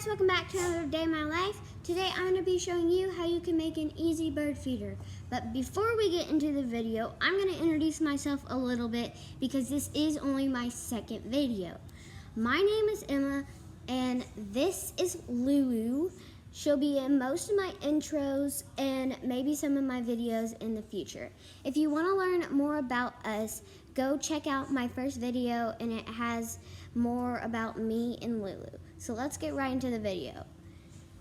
guys, welcome back to another day in my life. Today I'm going to be showing you how you can make an easy bird feeder. But before we get into the video, I'm going to introduce myself a little bit because this is only my second video. My name is Emma and this is Lulu. She'll be in most of my intros and maybe some of my videos in the future. If you want to learn more about us, go check out my first video and it has more about me and Lulu. So let's get right into the video.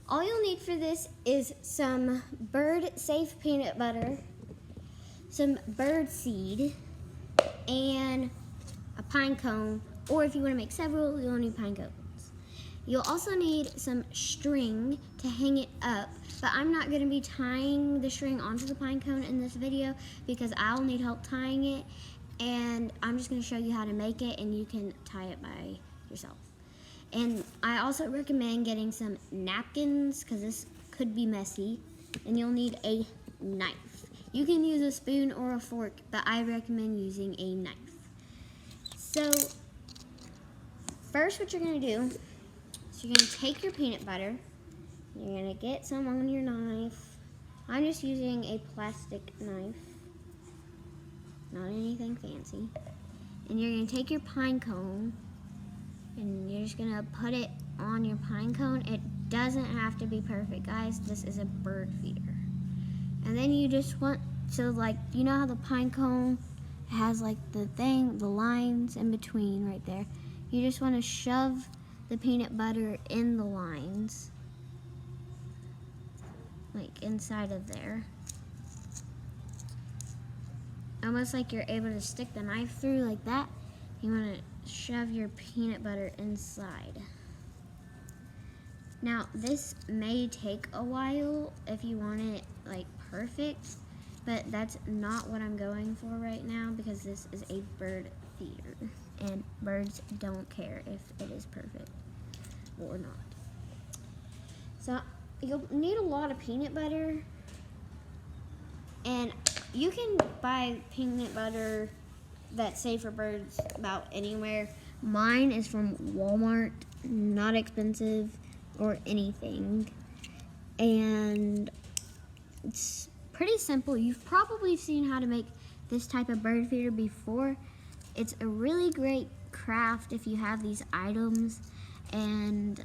All you'll need for this is some bird safe peanut butter, some bird seed, and a pine cone, or if you want to make several, you'll need pine cones. You'll also need some string to hang it up, but I'm not going to be tying the string onto the pine cone in this video because I'll need help tying it, and I'm just going to show you how to make it and you can tie it by yourself. And I also recommend getting some napkins because this could be messy, and you'll need a knife. You can use a spoon or a fork, but I recommend using a knife. So first what you're going to do is you're going to take your peanut butter, you're going to get some on your knife. I'm just using a plastic knife, not anything fancy. And you're going to take your pine cone and you're just going to put it on your pine cone. It doesn't have to be perfect, guys. This is a bird feeder. And then you just want to, like, you know how the pine cone has like the lines in between right there. You just want to shove the peanut butter in the lines, like inside of there. Almost like you're able to stick the knife through like that. You want to shove your peanut butter inside. Now this may take a while if you want it like perfect, but that's not what I'm going for right now because this is a bird feeder and birds don't care if it is perfect or not. So you'll need a lot of peanut butter, and you can buy peanut butter that's safe for birds about anywhere. Mine is from Walmart, not expensive or anything, and it's pretty simple. You've probably seen how to make this type of bird feeder before. It's a really great craft if you have these items and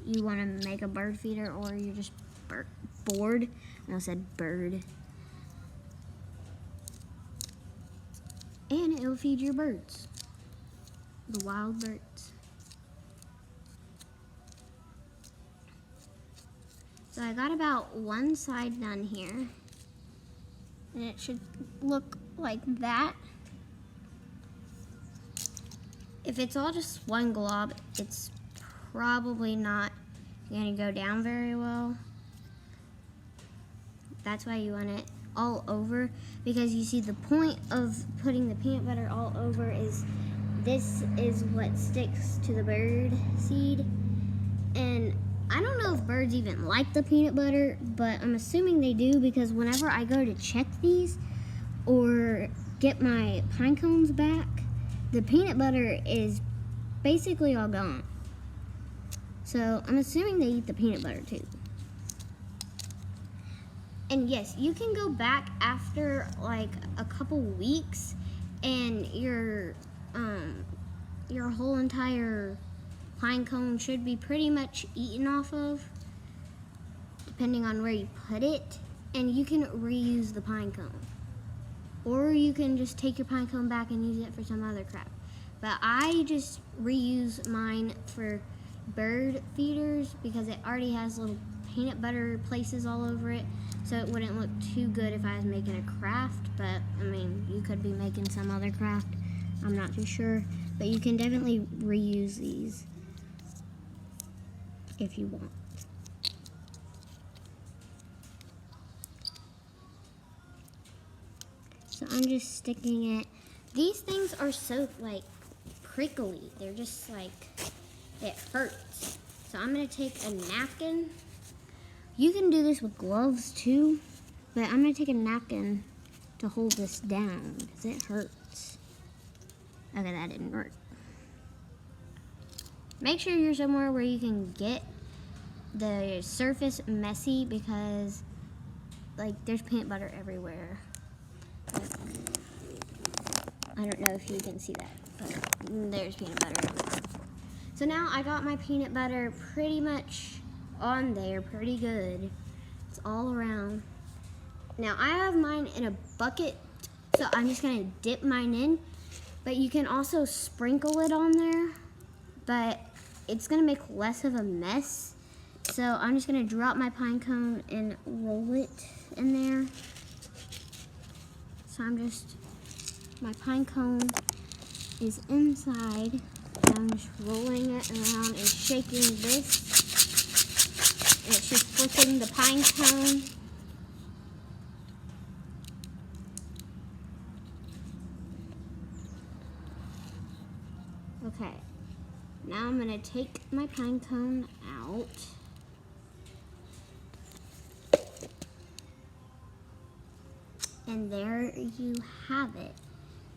you want to make a bird feeder, or you're just bored. I said bird. And it'll feed your birds, the wild birds. So I got about one side done here, and it should look like that. If it's all just one glob, it's probably not going to go down very well. That's why you want it all over, because you see the point of putting the peanut butter all over is this is what sticks to the bird seed. And I don't know if birds even like the peanut butter, but I'm assuming they do because whenever I go to check these or get my pine cones back, the peanut butter is basically all gone. So I'm assuming they eat the peanut butter too. And yes, you can go back after like a couple weeks and your whole entire pine cone should be pretty much eaten off of, depending on where you put it, and you can reuse the pine cone. Or you can just take your pine cone back and use it for some other crap. But I just reuse mine for bird feeders because it already has little peanut butter places all over it, so it wouldn't look too good if I was making a craft. But I mean, you could be making some other craft, I'm not too sure, but you can definitely reuse these if you want. So I'm just sticking it. These things are so like prickly, they're just like, it hurts. So I'm gonna take a napkin. You can do this with gloves too, but I'm gonna take a napkin to hold this down because it hurts. Okay, that didn't work. Make sure you're somewhere where you can get the surface messy, because like there's peanut butter everywhere. I don't know if you can see that, but there's peanut butter everywhere. So now I got my peanut butter pretty much on there, pretty good. It's all around. Now I have mine in a bucket, so I'm just gonna dip mine in, but you can also sprinkle it on there, but it's gonna make less of a mess. So I'm just gonna drop my pine cone and roll it in there. So my pine cone is inside. And I'm just rolling it around and shaking this. And it's just flipping the pine cone. Okay, now I'm gonna take my pine cone out. And there you have it.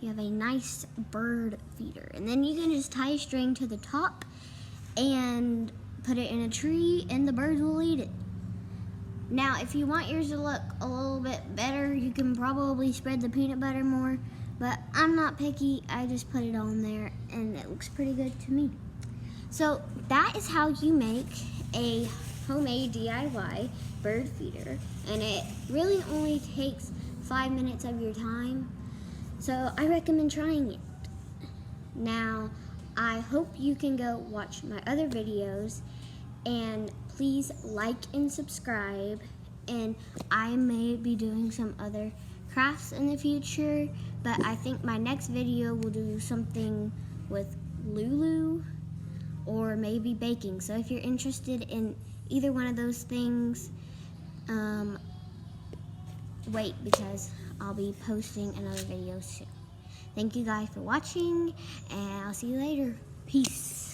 You have a nice bird feeder. And then you can just tie a string to the top and put it in a tree and the birds will eat it. Now, if you want yours to look a little bit better, you can probably spread the peanut butter more, but I'm not picky. I just put it on there and it looks pretty good to me. So that is how you make a homemade DIY bird feeder, and it really only takes 5 minutes of your time, so I recommend trying it. Now, I hope you can go watch my other videos, and please like and subscribe, and I may be doing some other crafts in the future, but I think my next video will do something with Lulu or maybe baking. So if you're interested in either one of those things, wait, because I'll be posting another video soon. Thank you guys for watching, and I'll see you later. Peace.